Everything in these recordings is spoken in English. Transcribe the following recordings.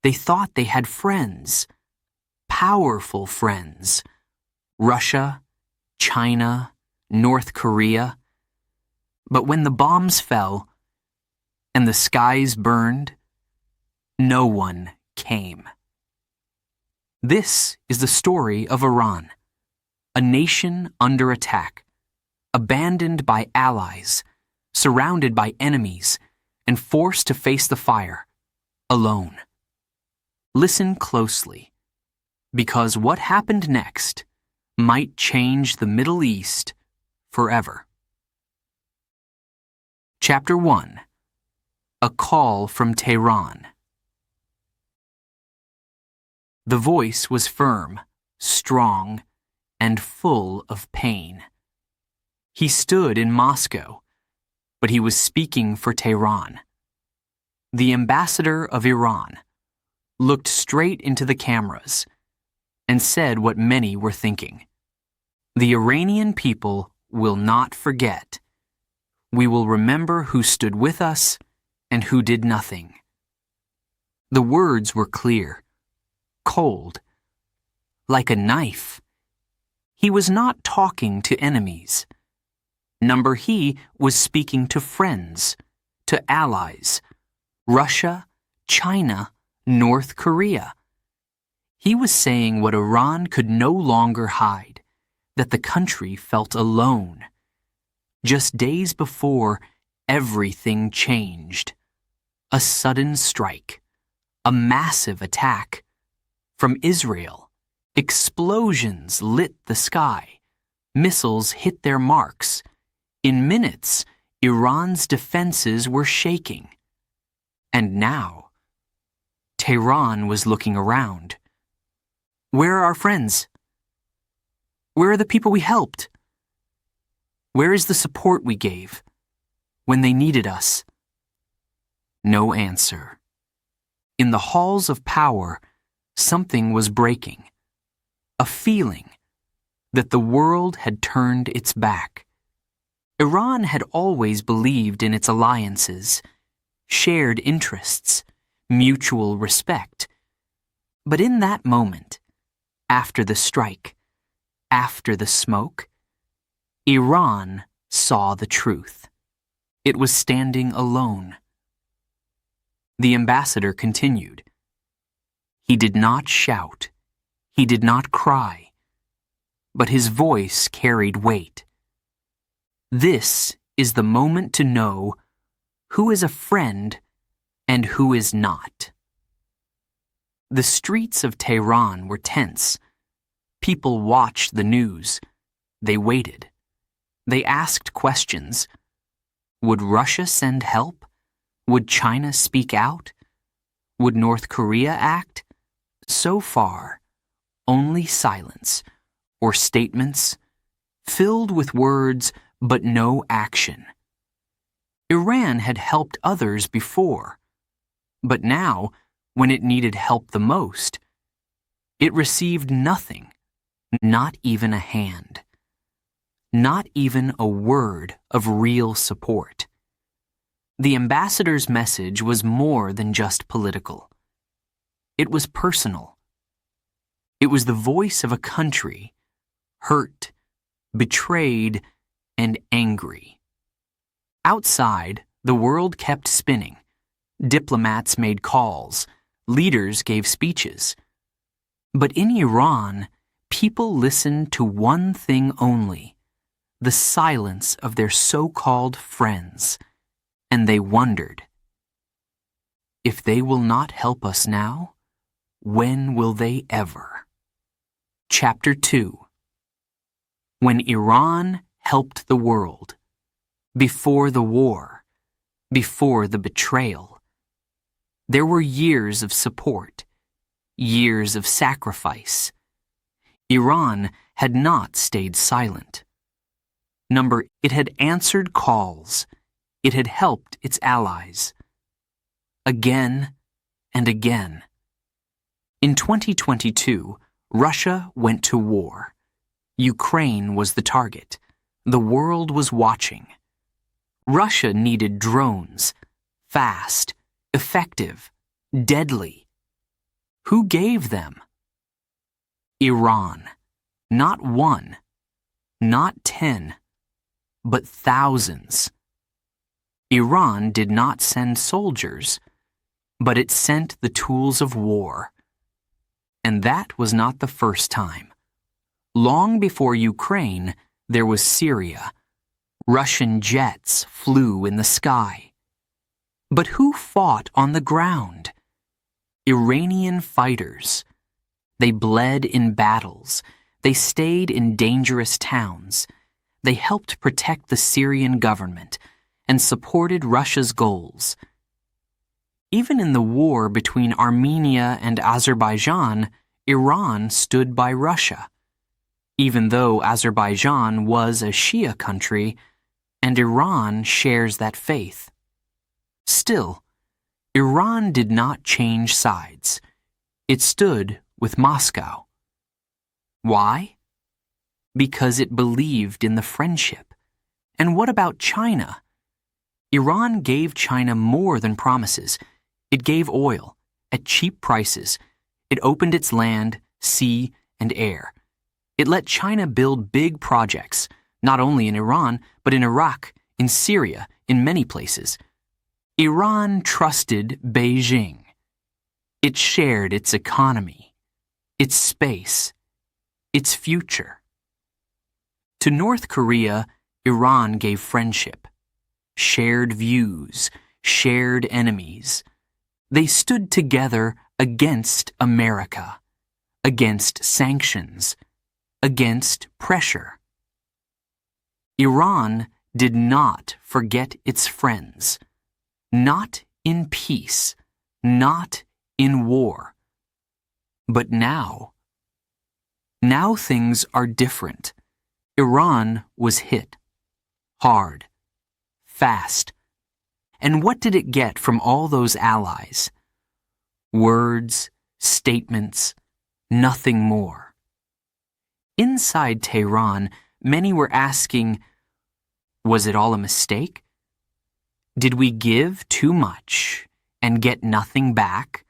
They thought they had friends, powerful friends. Russia, China, North Korea. But when the bombs fell and the skies burned, no one came. This is the story of Iran, a nation under attack, abandoned by allies, surrounded by enemies, and forced to face the fire, alone. Listen closely, because what happened next might change the Middle East forever. Chapter 1. A Call from Tehran. The voice was firm, strong, and full of pain. He stood in Moscow, but he was speaking for Tehran. The ambassador of Iran looked straight into the cameras and said what many were thinking. The Iranian people will not forget. We will remember who stood with us and who did nothing. The words were clear, cold, like a knife. He was not talking to enemies. He was speaking to friends, to allies, Russia, China, North Korea. He was saying what Iran could no longer hide, that the country felt alone. Just days before, everything changed. A sudden strike, a massive attack. From Israel, explosions lit the sky. Missiles hit their marks. In minutes, Iran's defenses were shaking. And now, Tehran was looking around. Where are our friends? Where are the people we helped? Where is the support we gave when they needed us? No answer. In the halls of power, something was breaking. A feeling that the world had turned its back. Iran had always believed in its alliances, shared interests, mutual respect. But in that moment, after the strike, after the smoke, Iran saw the truth. It was standing alone. The ambassador continued. He did not shout. He did not cry. But his voice carried weight. This is the moment to know who is a friend and who is not. The streets of Tehran were tense. People watched the news. They waited. They asked questions. Would Russia send help? Would China speak out? Would North Korea act? So far, only silence, or statements, filled with words but no action. Iran had helped others before, but now, when it needed help the most, it received nothing, not even a hand, not even a word of real support. The ambassador's message was more than just political. It was personal. It was the voice of a country, hurt, betrayed, and angry. Outside, the world kept spinning. Diplomats made calls. Leaders gave speeches. But in Iran, people listened to one thing only, the silence of their so-called friends. And they wondered, if they will not help us now, when will they ever? Chapter 2. When Iran helped the world, before the war, before the betrayal. There were years of support, years of sacrifice. Iran had not stayed silent. It had answered calls. It had helped its allies. Again and again. In 2022, Russia went to war. Ukraine was the target. The world was watching. Russia needed drones, fast, effective, deadly. Who gave them? Iran. Not one, not 10, but thousands. Iran did not send soldiers, but it sent the tools of war. And that was not the first time. Long before Ukraine, there was Syria. Russian jets flew in the sky. But who fought on the ground? Iranian fighters. They bled in battles. They stayed in dangerous towns. They helped protect the Syrian government and supported Russia's goals. Even in the war between Armenia and Azerbaijan, Iran stood by Russia, even though Azerbaijan was a Shia country and Iran shares that faith. Still, Iran did not change sides. It stood with Moscow. Why? Because it believed in the friendship. And what about China? Iran gave China more than promises. It gave oil at cheap prices. It opened its land, sea, and air. It let China build big projects, not only in Iran, but in Iraq, in Syria, in many places. Iran trusted Beijing. It shared its economy, its space, its future. To North Korea, Iran gave friendship, shared views, shared enemies. They stood together against America, against sanctions, against pressure. Iran did not forget its friends, not in peace, not in war. But now things are different. Iran was hit. Hard. Fast. And what did it get from all those allies? Words, statements, nothing more. Inside Tehran, many were asking, was it all a mistake? Did we give too much and get nothing back?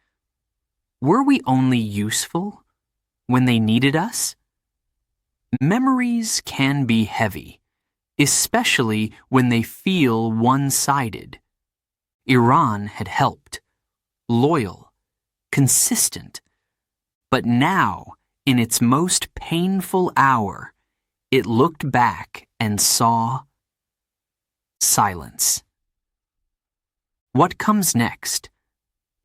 Were we only useful when they needed us? Memories can be heavy, especially when they feel one-sided. Iran had helped, loyal, consistent, but now, in its most painful hour, it looked back and saw silence. What comes next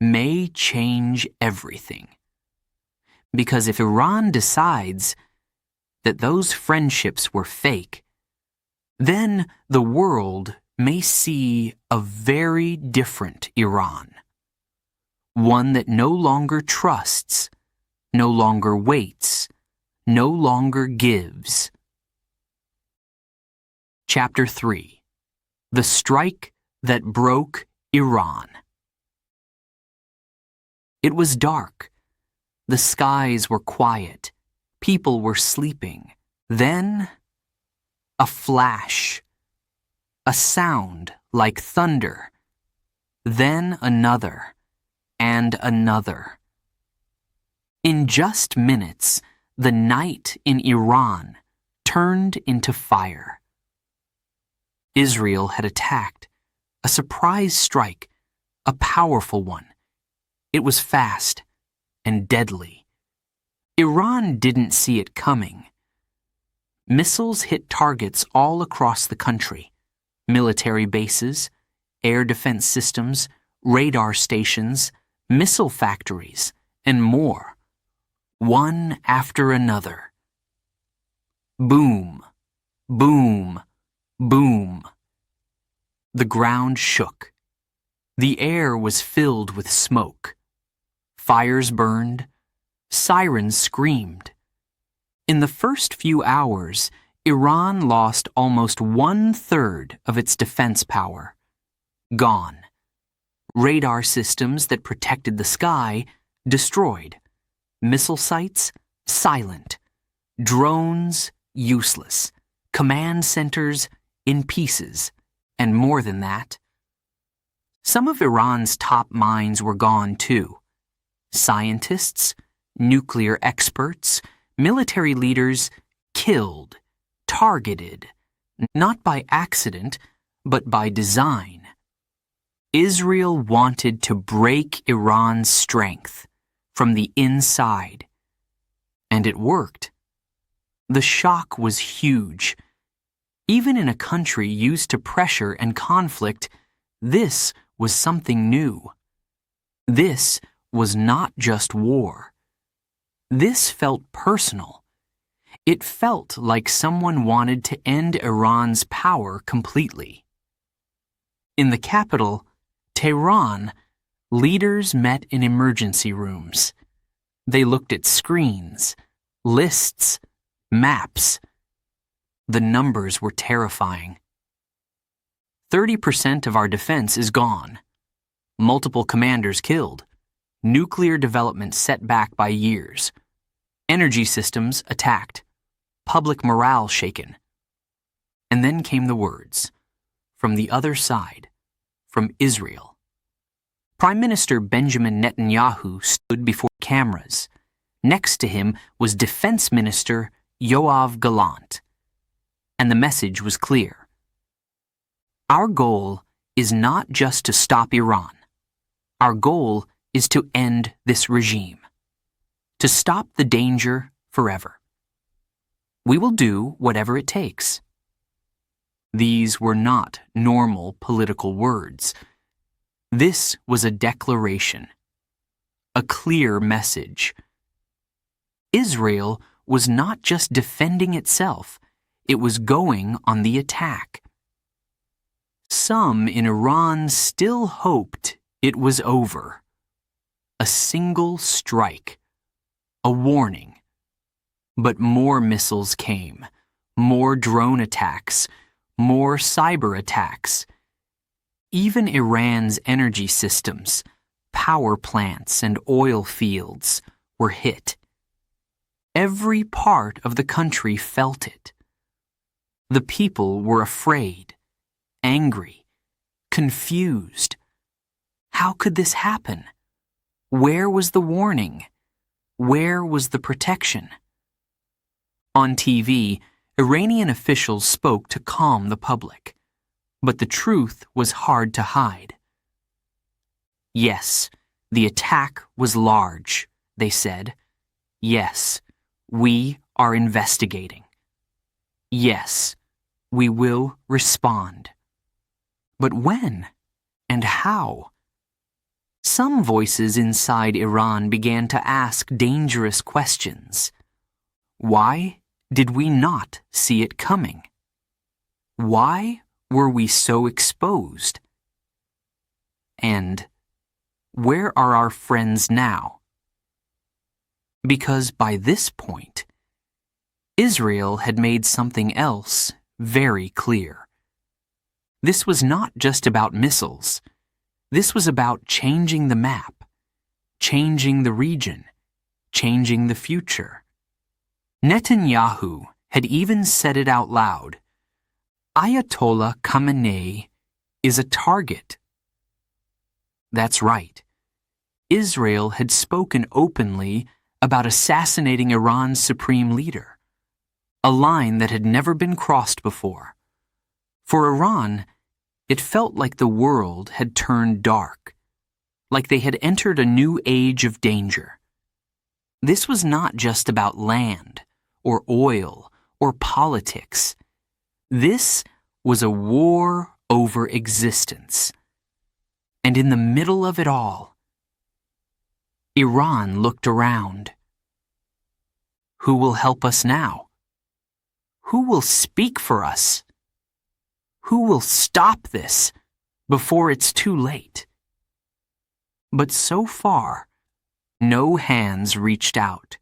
may change everything. Because if Iran decides that those friendships were fake, then the world may see a very different Iran. One that no longer trusts, no longer waits, no longer gives. Chapter 3. The Strike That Broke Iran. It was dark. The skies were quiet. People were sleeping. Then, a flash. A sound like thunder. Then another, and another. In just minutes, the night in Iran turned into fire. Israel had attacked. A surprise strike, a powerful one. It was fast and deadly. Iran didn't see it coming. Missiles hit targets all across the country. Military bases, air defense systems, radar stations, missile factories, and more. One after another. Boom, boom, boom. The ground shook. The air was filled with smoke. Fires burned. Sirens screamed. In the first few hours, Iran lost almost 1/3 of its defense power. Gone. Radar systems that protected the sky, destroyed. Missile sites, silent. Drones, useless. Command centers, in pieces. And more than that. Some of Iran's top minds were gone too. scientists, nuclear experts, military leaders killed, targeted, not by accident, but by design. Israel wanted to break Iran's strength from the inside, and it worked. The shock was huge. Even in a country used to pressure and conflict, this was something new. This was not just war. This felt personal. It felt like someone wanted to end Iran's power completely. In the capital, Tehran, leaders met in emergency rooms. They looked at screens, lists, maps. The numbers were terrifying. 30% of our defense is gone. Multiple commanders killed. Nuclear development set back by years. Energy systems attacked. Public morale shaken. And then came the words, from the other side, from Israel. Prime Minister Benjamin Netanyahu stood before cameras. Next to him was Defense Minister Yoav Gallant. And the message was clear. Our goal is not just to stop Iran. Our goal is to end this regime. To stop the danger forever. We will do whatever it takes. These were not normal political words. This was a declaration. A clear message. Israel was not just defending itself, it was going on the attack. Some in Iran still hoped it was over. A single strike. A warning. But more missiles came. More drone attacks. More cyber attacks. Even Iran's energy systems, power plants and oil fields were hit. Every part of the country felt it. The people were afraid, angry, confused. How could this happen? Where was the warning? Where was the protection? On TV, Iranian officials spoke to calm the public, but the truth was hard to hide. Yes, the attack was large, they said. Yes, we are investigating. Yes, we will respond. But when and how? Some voices inside Iran began to ask dangerous questions. Why did we not see it coming? Why were we so exposed? And where are our friends now? Because by this point, Israel had made something else very clear. This was not just about missiles. This was about changing the map, changing the region, changing the future. Netanyahu had even said it out loud. Ayatollah Khamenei is a target. That's right. Israel had spoken openly about assassinating Iran's supreme leader. A line that had never been crossed before. For Iran, it felt like the world had turned dark, like they had entered a new age of danger. This was not just about land, or oil, or politics. This was a war over existence. And in the middle of it all, Iran looked around. Who will help us now? Who will speak for us? Who will stop this before it's too late? But so far, no hands reached out,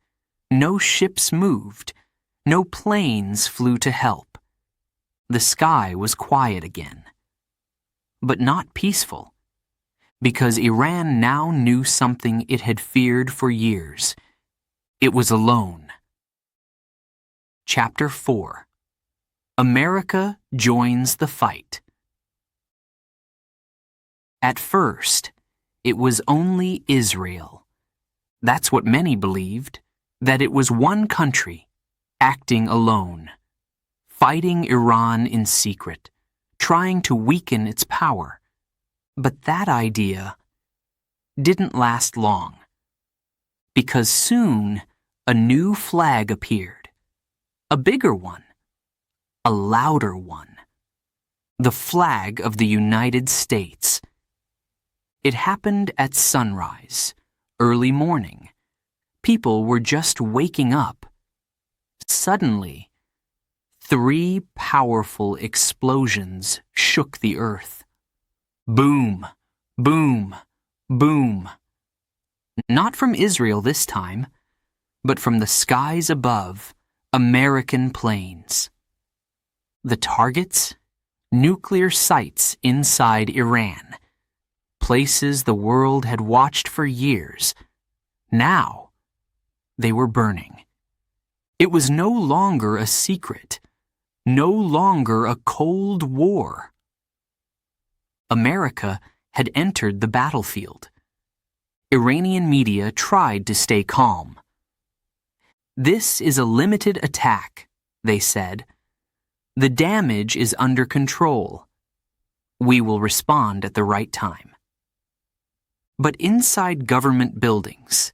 no ships moved, no planes flew to help. The sky was quiet again. But not peaceful, because Iran now knew something it had feared for years. It was alone. Chapter 4. America joins the fight. At first, it was only Israel, That's what many believed, that it was one country, acting alone, fighting Iran in secret, trying to weaken its power. But that idea didn't last long, because soon a new flag appeared, a bigger one, a louder one, the flag of the United States. It happened at sunrise, early morning. People were just waking up. Suddenly, 3 powerful explosions shook the earth. Boom, boom, boom. Not from Israel this time, but from the skies above, American planes. The targets? Nuclear sites inside Iran. Places the world had watched for years. Now, they were burning. It was no longer a secret, no longer a Cold War. America had entered the battlefield. Iranian media tried to stay calm. This is a limited attack, they said. The damage is under control. We will respond at the right time. But inside government buildings,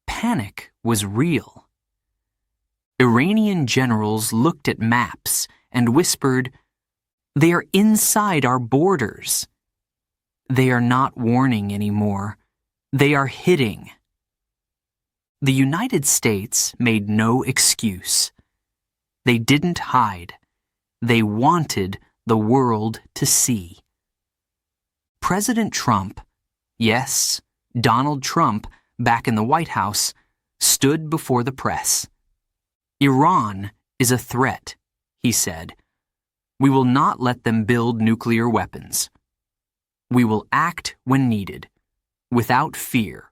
panic was real. Iranian generals looked at maps and whispered, "They are inside our borders." They are not warning anymore. They are hitting. The United States made no excuse. They didn't hide. They wanted the world to see. President Trump, yes, Donald Trump, back in the White House, stood before the press. Iran is a threat, he said. We will not let them build nuclear weapons. We will act when needed, without fear,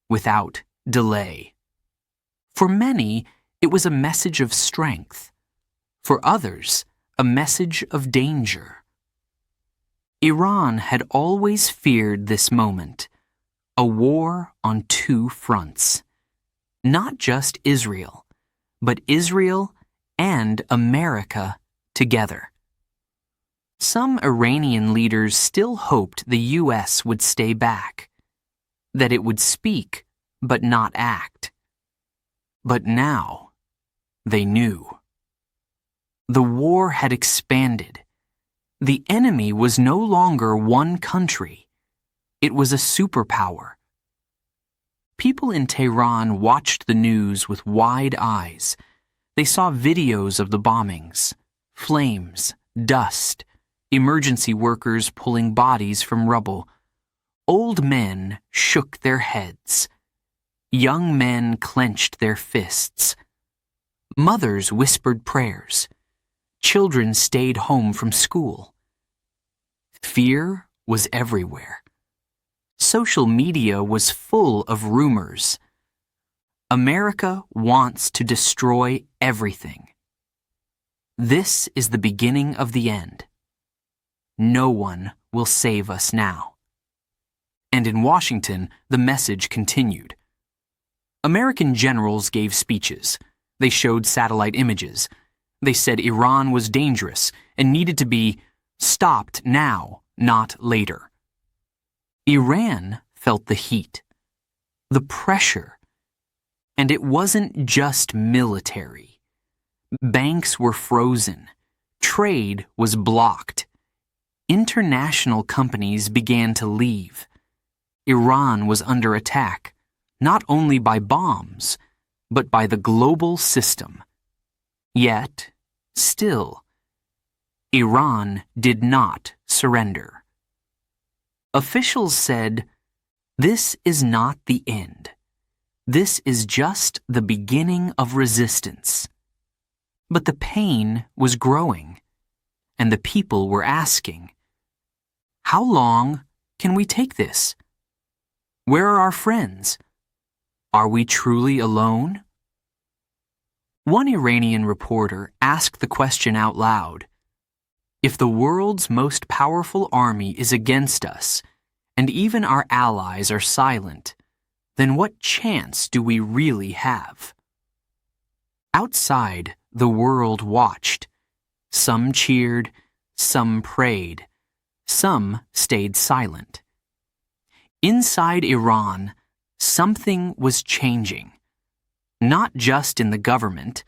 without delay. For many, it was a message of strength. For others, a message of danger. Iran had always feared this moment, a war on 2 fronts. Not just Israel, but Israel and America together. Some Iranian leaders still hoped the U.S. would stay back, that it would speak but not act. But now, they knew. The war had expanded. The enemy was no longer one country. It was a superpower. People in Tehran watched the news with wide eyes. They saw videos of the bombings, flames, dust, emergency workers pulling bodies from rubble. Old men shook their heads. Young men clenched their fists. Mothers whispered prayers. Children stayed home from school. Fear was everywhere. Social media was full of rumors. America wants to destroy everything. This is the beginning of the end. No one will save us now. And in Washington, the message continued. American generals gave speeches. They showed satellite images. They said Iran was dangerous and needed to be stopped now, not later. Iran felt the heat, the pressure, and it wasn't just military. Banks were frozen. Trade was blocked. International companies began to leave. Iran was under attack, not only by bombs, but by the global system. Yet, still, Iran did not surrender. Officials said, "This is not the end. This is just the beginning of resistance." But the pain was growing, and the people were asking, "How long can we take this? Where are our friends? Are we truly alone?" One Iranian reporter asked the question out loud. If the world's most powerful army is against us, and even our allies are silent, then what chance do we really have? Outside, the world watched. Some cheered, some prayed, some stayed silent. Inside Iran, something was changing, not just in the government,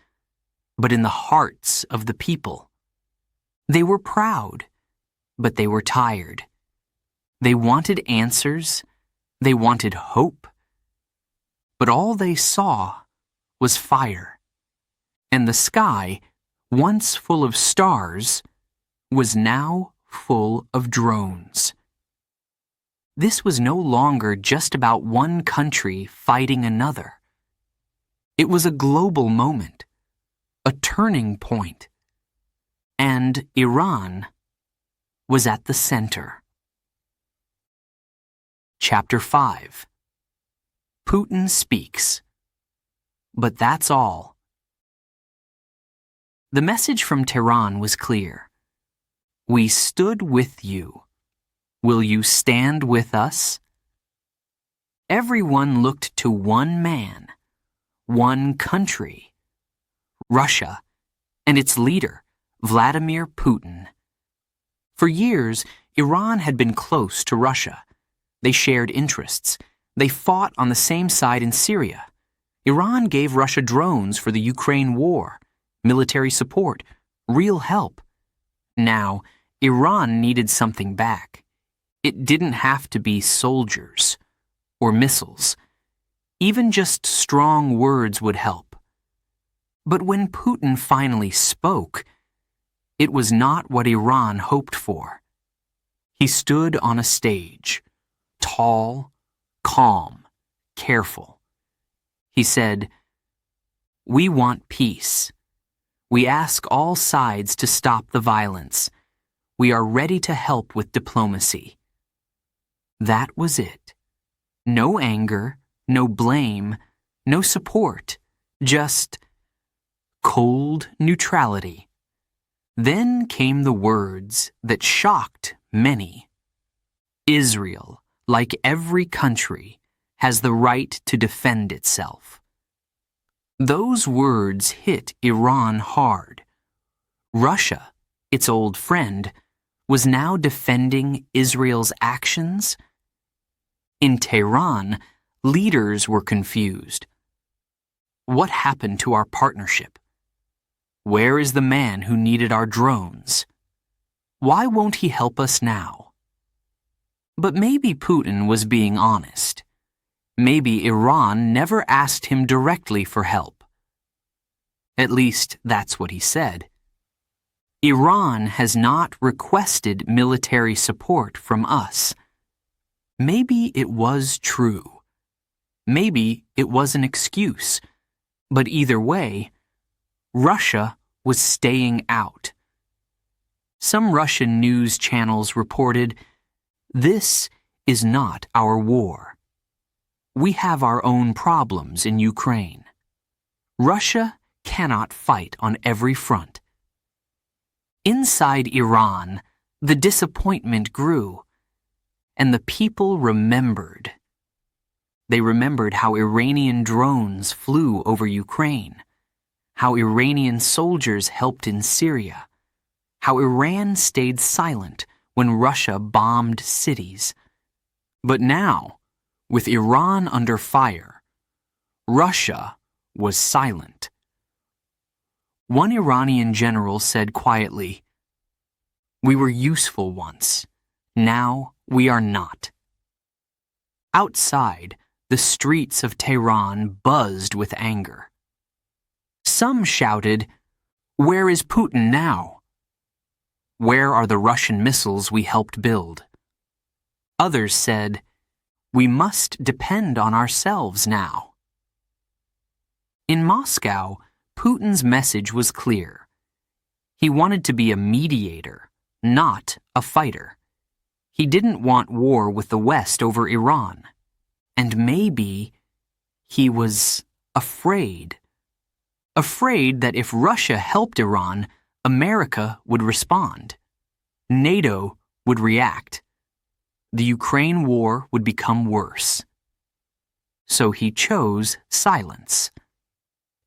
but in the hearts of the people. They were proud, but they were tired. They wanted answers, they wanted hope, but all they saw was fire, and the sky, once full of stars, was now full of drones. This was no longer just about one country fighting another. It was a global moment, a turning point, and Iran was at the center. Chapter 5. Putin speaks. But that's all. The message from Tehran was clear. We stood with you. Will you stand with us? Everyone looked to one man, one country, Russia, and its leader, Vladimir Putin. For years, Iran had been close to Russia. They shared interests. They fought on the same side in Syria. Iran gave Russia drones for the Ukraine war, military support, real help. Now, Iran needed something back. It didn't have to be soldiers or missiles. Even just strong words would help. But when Putin finally spoke, it was not what Iran hoped for. He stood on a stage, tall, calm, careful. He said, "We want peace. We ask all sides to stop the violence. We are ready to help with diplomacy." That was it. No anger, no blame, no support, just cold neutrality. Then came the words that shocked many. Israel, like every country, has the right to defend itself. Those words hit Iran hard. Russia, its old friend, was now defending Israel's actions. In Tehran, leaders were confused. What happened to our partnership? Where is the man who needed our drones? Why won't he help us now? But maybe Putin was being honest. Maybe Iran never asked him directly for help. At least that's what he said. Iran has not requested military support from us. Maybe it was true. Maybe it was an excuse. But either way, Russia was staying out. Some Russian news channels reported, "This is not our war. We have our own problems in Ukraine. Russia cannot fight on every front." Inside Iran, the disappointment grew, and the people remembered. They remembered how Iranian drones flew over Ukraine, how Iranian soldiers helped in Syria, how Iran stayed silent when Russia bombed cities. But now, with Iran under fire, Russia was silent. One Iranian general said quietly, "We were useful once. Now we are not." Outside, the streets of Tehran buzzed with anger. Some shouted, "Where is Putin now? Where are the Russian missiles we helped build?" Others said, "We must depend on ourselves now." In Moscow, Putin's message was clear. He wanted to be a mediator, not a fighter. He didn't want war with the West over Iran. And maybe he was afraid. Afraid that if Russia helped Iran, America would respond. NATO would react. The Ukraine war would become worse. so he chose silence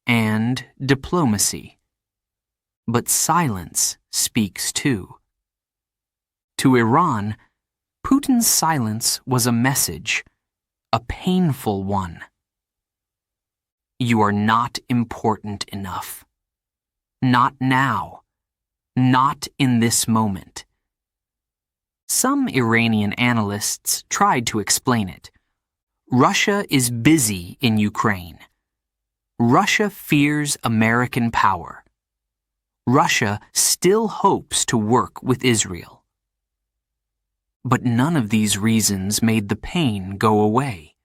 and diplomacy. But silence speaks too. To Iran, Putin's silence was a message, a painful one. You are not important enough. Not now. Not in this moment. Some Iranian analysts tried to explain it. Russia is busy in Ukraine. Russia fears American power. Russia still hopes to work with Israel. But none of these reasons made the pain go away.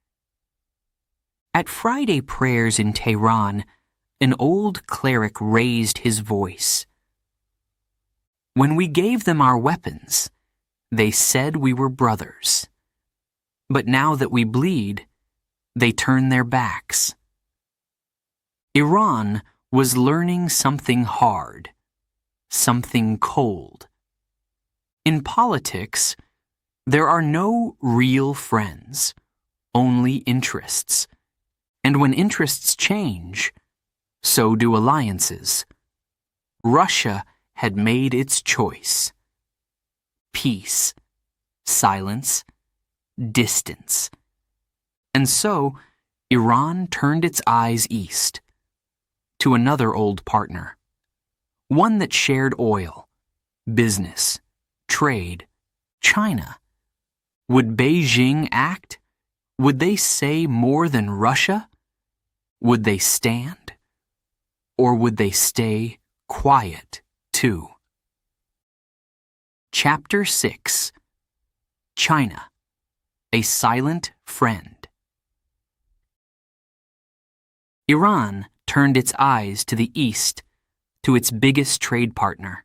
At Friday prayers in Tehran, an old cleric raised his voice. When we gave them our weapons, they said we were brothers. But now that we bleed, they turn their backs. Iran was learning something hard, something cold. In politics, there are no real friends, only interests. And when interests change, so do alliances. Russia had made its choice. Peace, silence, distance. And so, Iran turned its eyes east, to another old partner, one that shared oil, business, trade, China. Would Beijing act? Would they say more than Russia? Would they stand? Or would they stay quiet, too? Chapter 6. China, a silent friend. Iran turned its eyes to the east, to its biggest trade partner,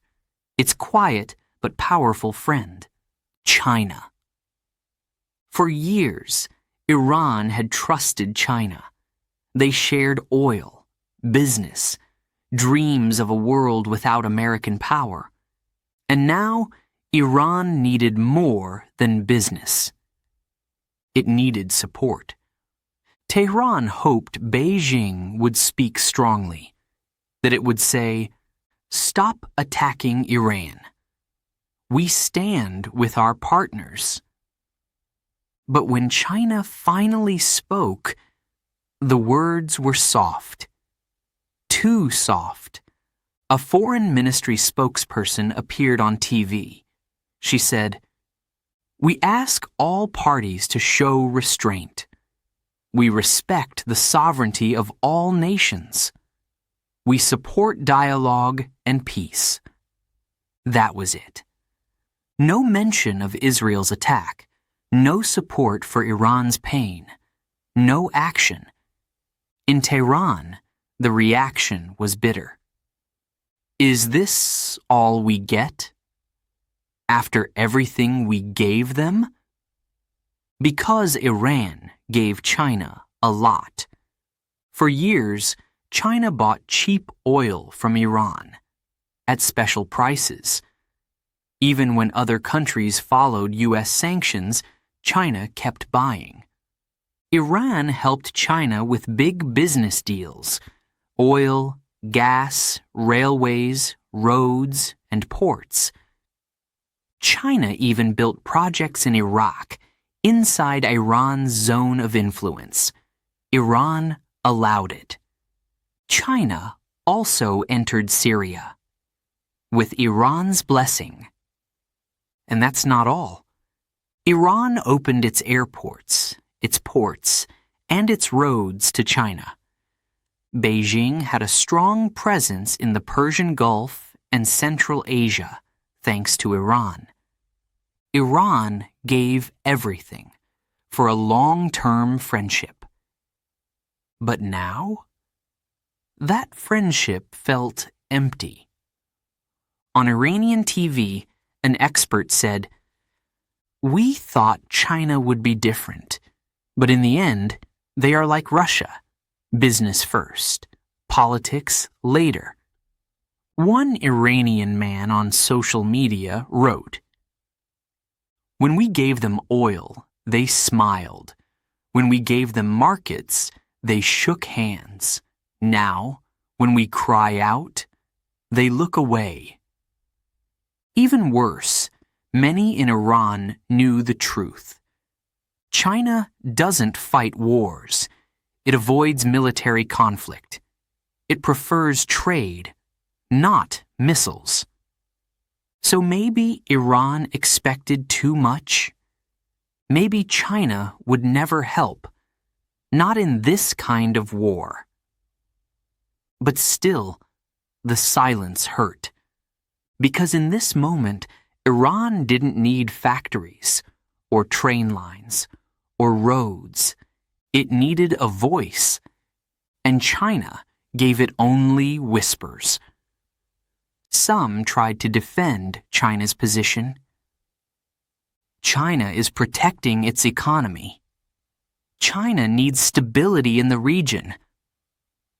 its quiet but powerful friend, China. For years, Iran had trusted China. They shared oil, business, dreams of a world without American power. And now, Iran needed more than business. It needed support. Tehran hoped Beijing would speak strongly, that it would say, "Stop attacking Iran. We stand with our partners." But when China finally spoke, the words were soft. Too soft. A foreign ministry spokesperson appeared on TV. She said, "We ask all parties to show restraint. We respect the sovereignty of all nations. We support dialogue and peace." That was it. No mention of Israel's attack. No support for Iran's pain. No action. In Tehran, the reaction was bitter. Is this all we get? After everything we gave them? Because Iran gave China a lot. For years, China bought cheap oil from Iran at special prices. Even when other countries followed U.S. sanctions, China kept buying. Iran helped China with big business deals: oil, gas, railways, roads, and ports. China even built projects in Iraq, inside Iran's zone of influence. Iran allowed it. China also entered Syria, with Iran's blessing. And that's not all. Iran opened its airports, its ports, and its roads to China. Beijing had a strong presence in the Persian Gulf and Central Asia, thanks to Iran. Iran gave everything for a long-term friendship. But now, that friendship felt empty. On Iranian TV, an expert said, "We thought China would be different, but in the end, they are like Russia, business first, politics later." One Iranian man on social media wrote, "When we gave them oil, they smiled. When we gave them markets, they shook hands. Now, when we cry out, they look away. Even worse, many in Iran knew the truth. China doesn't fight wars. It avoids military conflict. It prefers trade, not missiles. So maybe Iran expected too much? Maybe China would never help, not in this kind of war. But still, the silence hurt. Because in this moment, Iran didn't need factories, or train lines, or roads. It needed a voice, and China gave it only whispers. Some tried to defend China's position. China is protecting its economy. China needs stability in the region.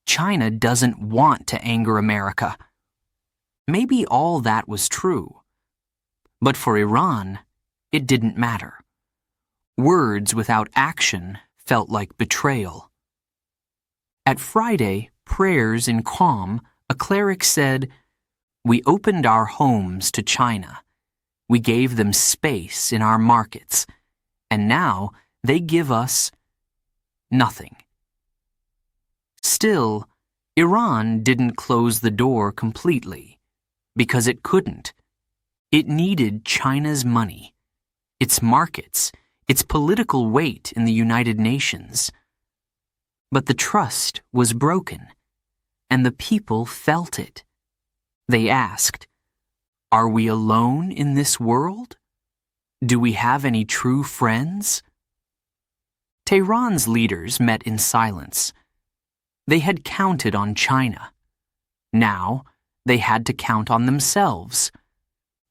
China doesn't want to anger America. Maybe all that was true. But for Iran, it didn't matter. Words without action felt like betrayal. At Friday prayers in Qom, a cleric said, "We opened our homes to China. We gave them space in our markets, and now they give us nothing." Still, Iran didn't close the door completely, because it couldn't. It needed China's money, its markets, its political weight in the United Nations. But the trust was broken, and the people felt it. They asked, "Are we alone in this world? Do we have any true friends?" Tehran's leaders met in silence. They had counted on China. Now they had to count on themselves.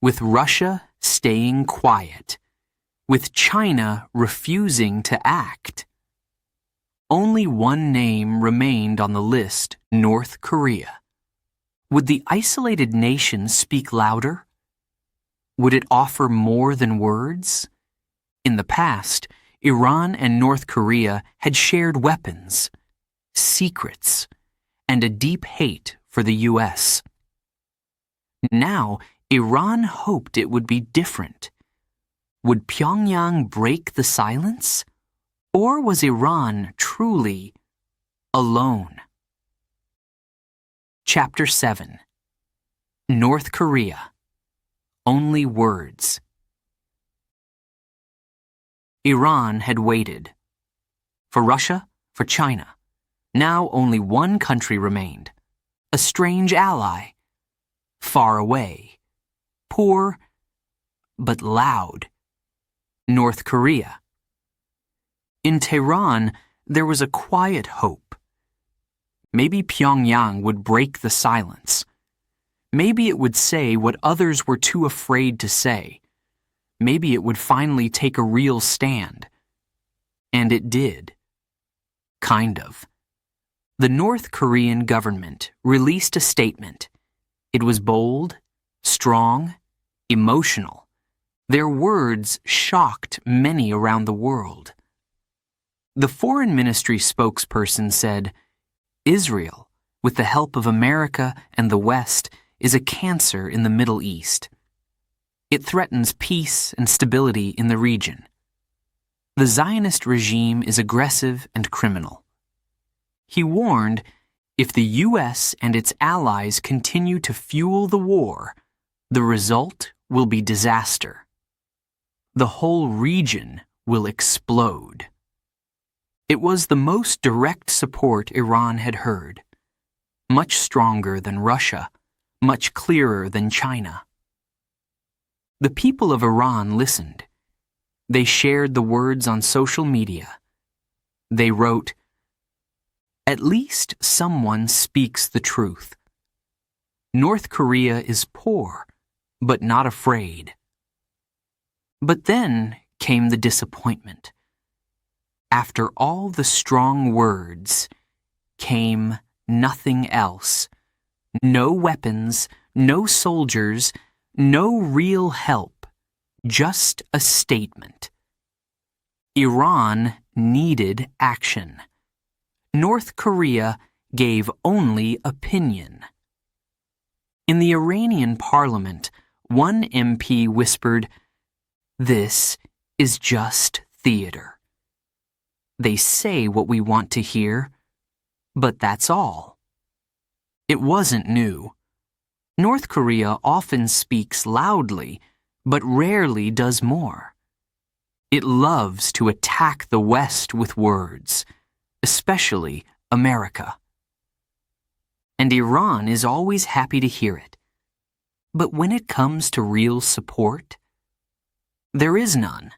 With Russia staying quiet, with China refusing to act. Only one name remained on the list: North Korea. Would the isolated nation speak louder? Would it offer more than words? In the past, Iran and North Korea had shared weapons, secrets, and a deep hate for the U.S. Now, Iran hoped it would be different. Would Pyongyang break the silence? Or was Iran truly alone? Chapter 7. North Korea. Only words. Iran had waited. For Russia, for China. Now only one country remained. A strange ally. Far away. Poor, but loud. North Korea. In Tehran, there was a quiet hope. Maybe Pyongyang would break the silence. Maybe it would say what others were too afraid to say. Maybe it would finally take a real stand. And it did. Kind of. The North Korean government released a statement. It was bold, strong, emotional. Their words shocked many around the world. The Foreign Ministry spokesperson said, "Israel, with the help of America and the West, is a cancer in the Middle East. It threatens peace and stability in the region. The Zionist regime is aggressive and criminal." He warned, if the U.S. and its allies continue to fuel the war, the result will be disaster. The whole region will explode. It was the most direct support Iran had heard. Much stronger than Russia, much clearer than China. The people of Iran listened. They shared the words on social media. They wrote, "At least someone speaks the truth. North Korea is poor, but not afraid." But then came the disappointment. After all the strong words came nothing else. No weapons, no soldiers, no real help. Just a statement. Iran needed action. North Korea gave only opinion. In the Iranian parliament, one MP whispered, "This is just theater. They say what we want to hear, but that's all." It wasn't new. North Korea often speaks loudly, but rarely does more. It loves to attack the West with words, especially America. And Iran is always happy to hear it. But when it comes to real support, there is none.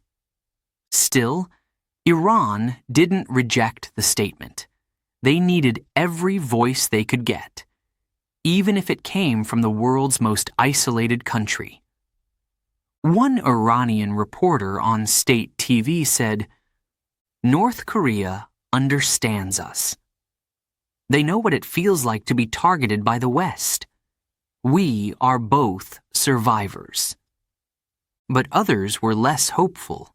Still, Iran didn't reject the statement. They needed every voice they could get, even if it came from the world's most isolated country. One Iranian reporter on state TV said, "North Korea understands us. They know what it feels like to be targeted by the West. We are both survivors." But others were less hopeful.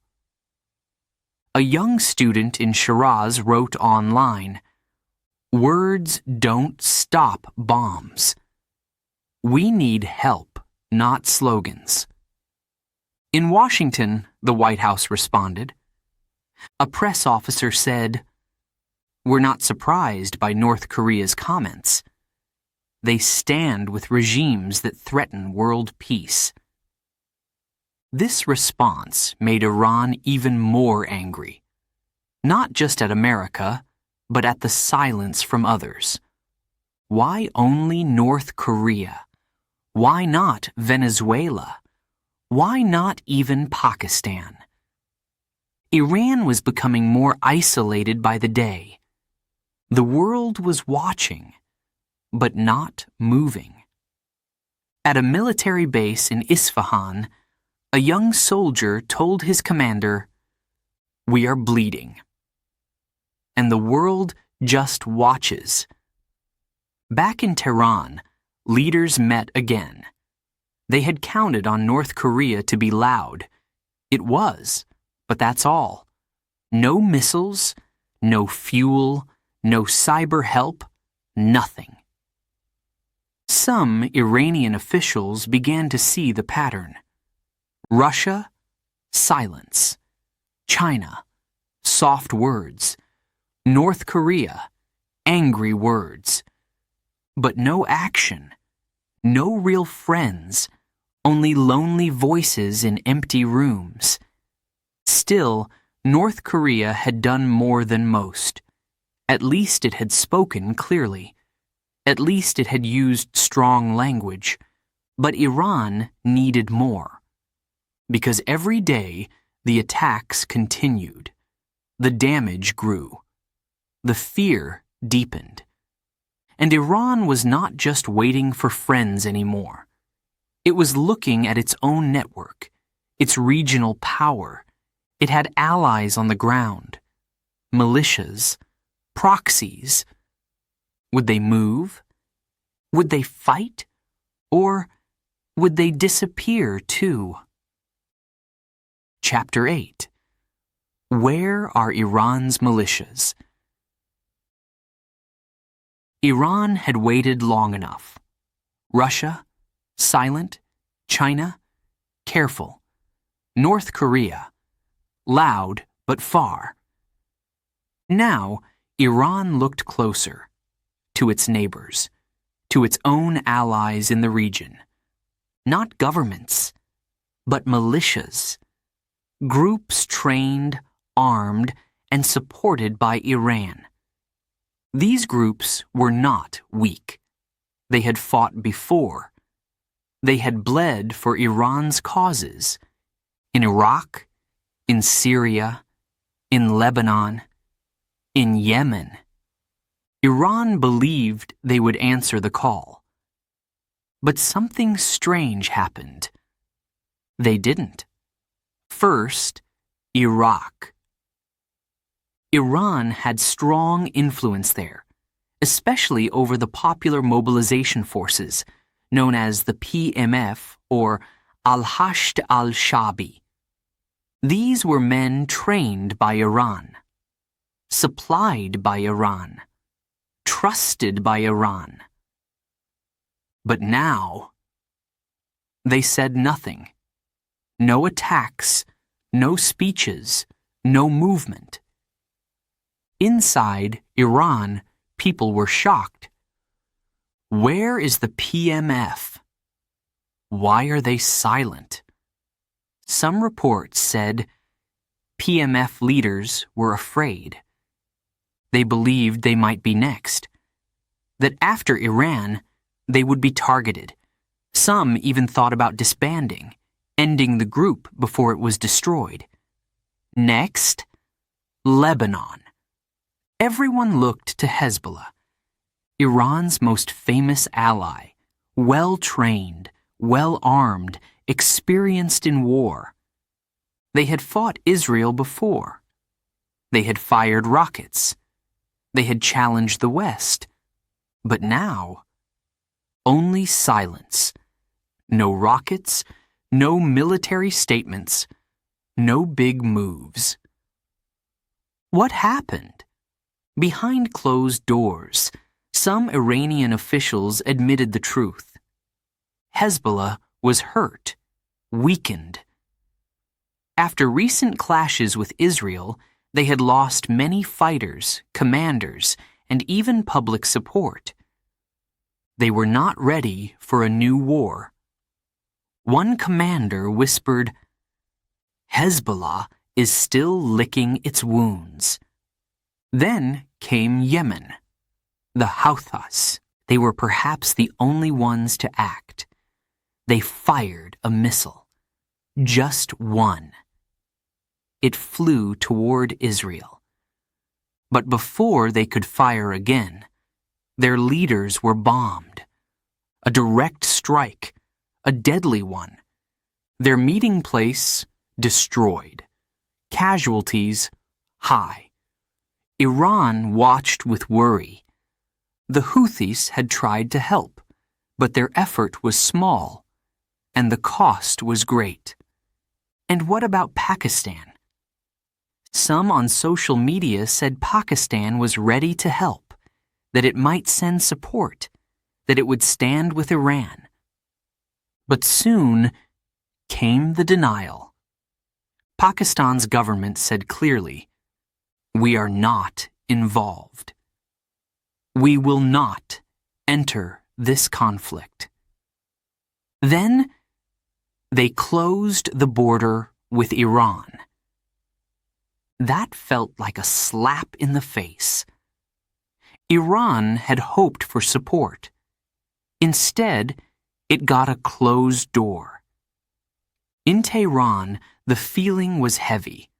A young student in Shiraz wrote online, "Words don't stop bombs. We need help, not slogans." In Washington, the White House responded. A press officer said, "We're not surprised by North Korea's comments. They stand with regimes that threaten world peace." This response made Iran even more angry, not just at America, but at the silence from others. Why only North Korea? Why not Venezuela? Why not even Pakistan? Iran was becoming more isolated by the day. The world was watching, but not moving. At a military base in Isfahan, a young soldier told his commander, "We are bleeding." And the world just watches. Back in Tehran, leaders met again. They had counted on North Korea to be loud. It was, but that's all. No missiles, no fuel, no cyber help, nothing. Some Iranian officials began to see the pattern. Russia, silence. China, soft words. North Korea, angry words. But no action, no real friends, only lonely voices in empty rooms. Still, North Korea had done more than most. At least it had spoken clearly. At least it had used strong language. But Iran needed more. Because every day, the attacks continued. The damage grew. The fear deepened. And Iran was not just waiting for friends anymore. It was looking at its own network, its regional power. It had allies on the ground, militias, proxies. Would they move? Would they fight? Or would they disappear too? Chapter 8. Where are Iran's militias? Iran had waited long enough. Russia, silent. China, careful. North Korea, loud but far. Now, Iran looked closer, to its neighbors, to its own allies in the region. Not governments, but militias. Groups trained, armed, and supported by Iran. These groups were not weak. They had fought before. They had bled for Iran's causes. In Iraq, in Syria, in Lebanon, in Yemen. Iran believed they would answer the call. But something strange happened. They didn't. First, Iraq. Iran had strong influence there, especially over the popular mobilization forces, known as the PMF or Al-Hashd al-Shabi. These were men trained by Iran. supplied by Iran, trusted by Iran. But now, they said nothing. No attacks, no speeches, no movement. Inside Iran, people were shocked. Where is the PMF? Why are they silent? Some reports said PMF leaders were afraid. They believed they might be next. That after Iran, they would be targeted. Some even thought about disbanding, ending the group before it was destroyed. Next, Lebanon. Everyone looked to Hezbollah, Iran's most famous ally, well-trained, well-armed, experienced in war. They had fought Israel before. They had fired rockets. They had challenged the West. But now, only silence. No rockets, no military statements, no big moves. What happened? Behind closed doors, some Iranian officials admitted the truth. Hezbollah was hurt, weakened. After recent clashes with Israel, they had lost many fighters, commanders, and even public support. They were not ready for a new war. One commander whispered, "Hezbollah is still licking its wounds." Then came Yemen, the Houthis. They were perhaps the only ones to act. They fired a missile. Just one. It flew toward Israel. But before they could fire again, their leaders were bombed. A direct strike, a deadly one. Their meeting place destroyed. Casualties high. Iran watched with worry. The Houthis had tried to help, but their effort was small, and the cost was great. And what about Pakistan? Some on social media said Pakistan was ready to help, that it might send support, that it would stand with Iran. But soon came the denial. Pakistan's government said clearly, "We are not involved. We will not enter this conflict." Then they closed the border with Iran. That felt like a slap in the face. Iran had hoped for support. Instead, it got a closed door. In Tehran, the feeling was heavy,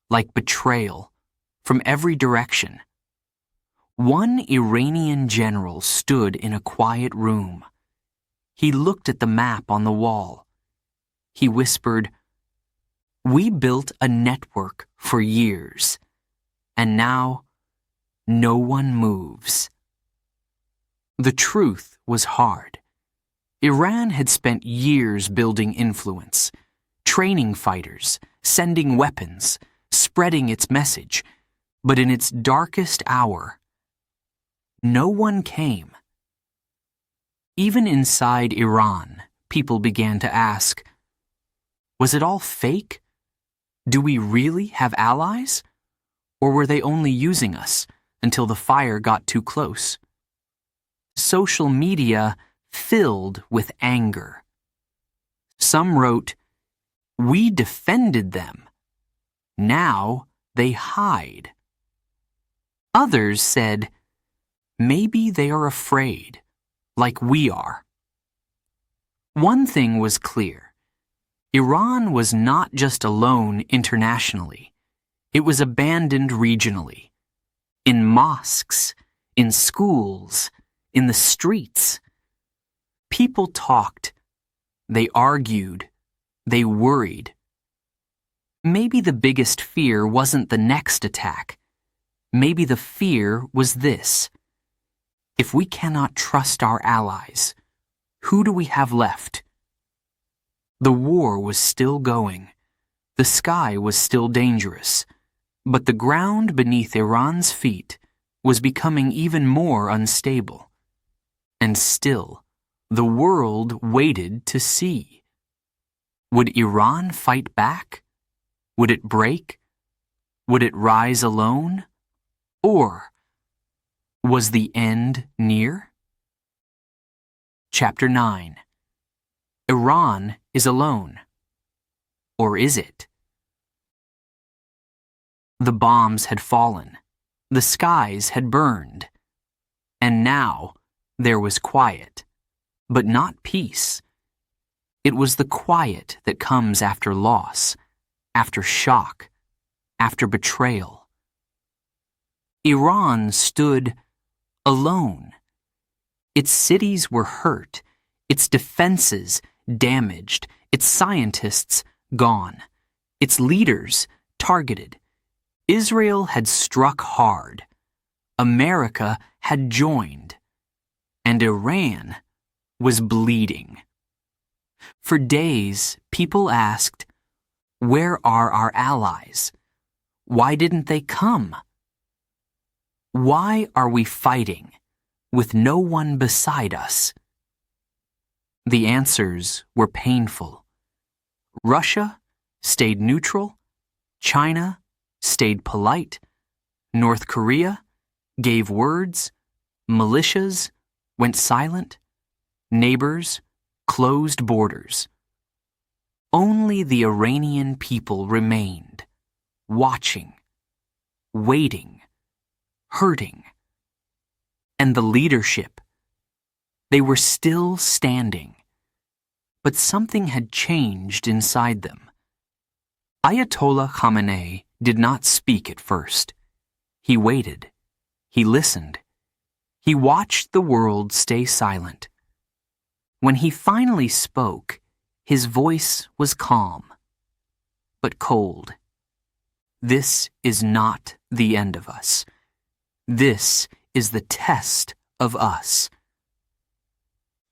like betrayal, from every direction. One Iranian general stood in a quiet room. He looked at the map on the wall. He whispered, "We built a network for years, and now no one moves." The truth was hard. Iran had spent years building influence, training fighters, sending weapons, spreading its message, but in its darkest hour, no one came. Even inside Iran, people began to ask, was it all fake? Do we really have allies? Or were they only using us until the fire got too close? Social media filled with anger. Some wrote, "We defended them. Now they hide." Others said, "Maybe they are afraid, like we are." One thing was clear. Iran was not just alone internationally. It was abandoned regionally. In mosques, in schools, in the streets. People talked. They argued. They worried. Maybe the biggest fear wasn't the next attack. Maybe the fear was this. If we cannot trust our allies, who do we have left? The war was still going. The sky was still dangerous. But the ground beneath Iran's feet was becoming even more unstable. And still, the world waited to see. Would Iran fight back? Would it break? Would it rise alone? Or was the end near? Chapter 9. Iran is alone. Or is it? The bombs had fallen. The skies had burned. And now there was quiet, but not peace. It was the quiet that comes after loss, after shock, after betrayal. Iran stood alone. Its cities were hurt, its defenses damaged, its scientists gone, its leaders targeted. Israel had struck hard. America had joined. And Iran was bleeding. For days, people asked, "Where are our allies? Why didn't they come? Why are we fighting with no one beside us?" The answers were painful. Russia stayed neutral. China stayed polite. North Korea gave words. Militias went silent. Neighbors closed borders. Only the Iranian people remained, watching, waiting, hurting. And the leadership, they were still standing. But something had changed inside them. Ayatollah Khamenei did not speak at first. He waited. He listened. He watched the world stay silent. When he finally spoke, his voice was calm, but cold. This is not the end of us. This is the test of us.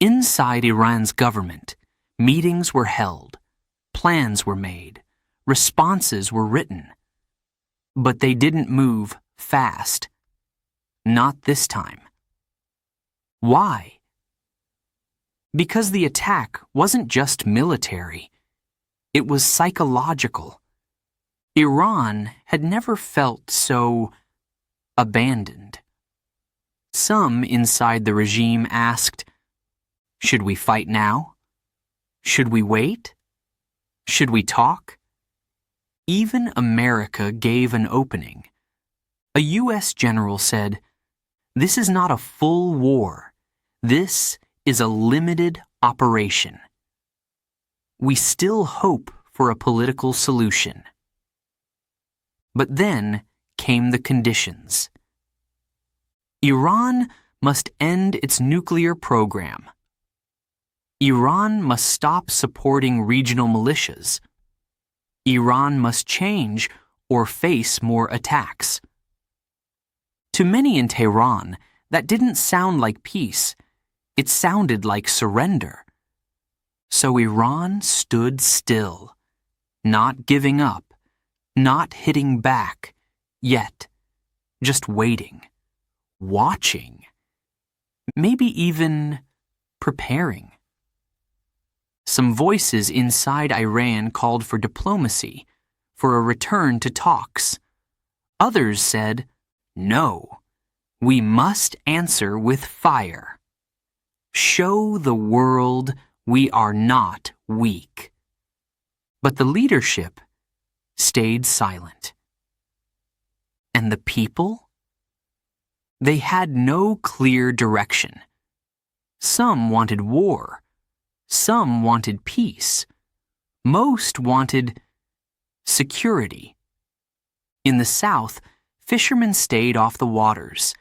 Inside Iran's government, meetings were held, plans were made, responses were written. But they didn't move fast. Not this time. Why? Because the attack wasn't just military. It was psychological. Iran had never felt so abandoned. Some inside the regime asked, "Should we fight now? Should we wait? Should we talk?" Even America gave an opening. A U.S. general said, "This is not a full war. This is a limited operation. We still hope for a political solution." But then came the conditions. Iran must end its nuclear program. Iran must stop supporting regional militias. Iran must change or face more attacks. To many in Tehran, that didn't sound like peace. It sounded like surrender. So Iran stood still, not giving up, not hitting back, yet, just waiting, watching, maybe even preparing. Some voices inside Iran called for diplomacy, for a return to talks. Others said, "No, we must answer with fire. Show the world we are not weak." But the leadership stayed silent. And the people? They had no clear direction. Some wanted war. Some wanted peace. Most wanted security. In the south, fishermen stayed off the waters.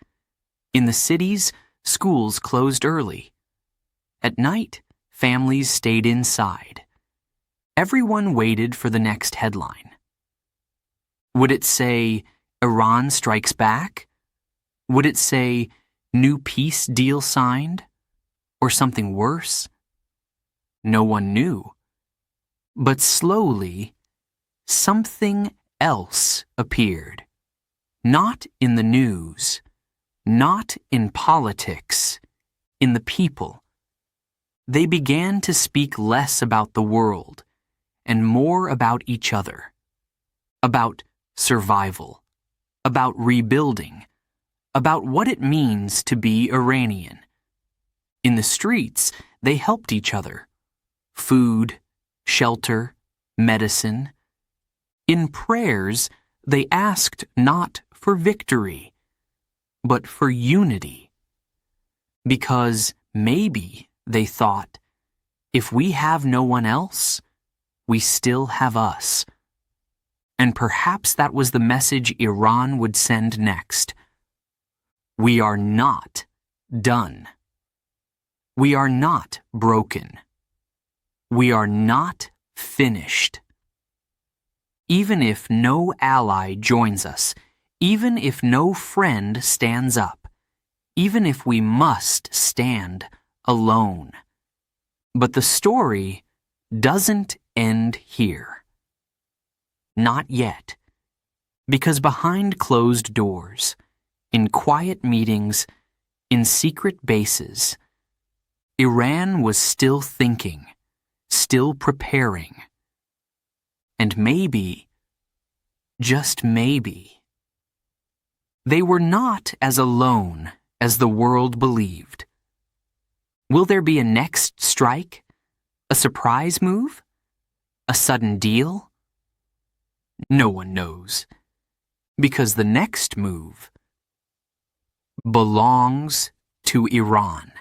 In the cities, schools closed early. At night, families stayed inside. Everyone waited for the next headline. Would it say, "Iran strikes back"? Would it say, "New peace deal signed"? Or something worse? No one knew. But slowly, something else appeared. Not in the news, not in politics, in the people. They began to speak less about the world and more about each other, about survival, about rebuilding, about what it means to be Iranian. In the streets, they helped each other. Food, shelter, medicine. In prayers, they asked not for victory, but for unity. Because maybe, they thought, if we have no one else, we still have us. And perhaps that was the message Iran would send next. We are not done. We are not broken. We are not finished. Even if no ally joins us, even if no friend stands up, even if we must stand alone. But the story doesn't end here. Not yet. Because behind closed doors, in quiet meetings, in secret bases, Iran was still thinking, still preparing. And maybe, just maybe, they were not as alone as the world believed. Will there be a next strike? A surprise move? A sudden deal? No one knows, because the next move belongs to Iran.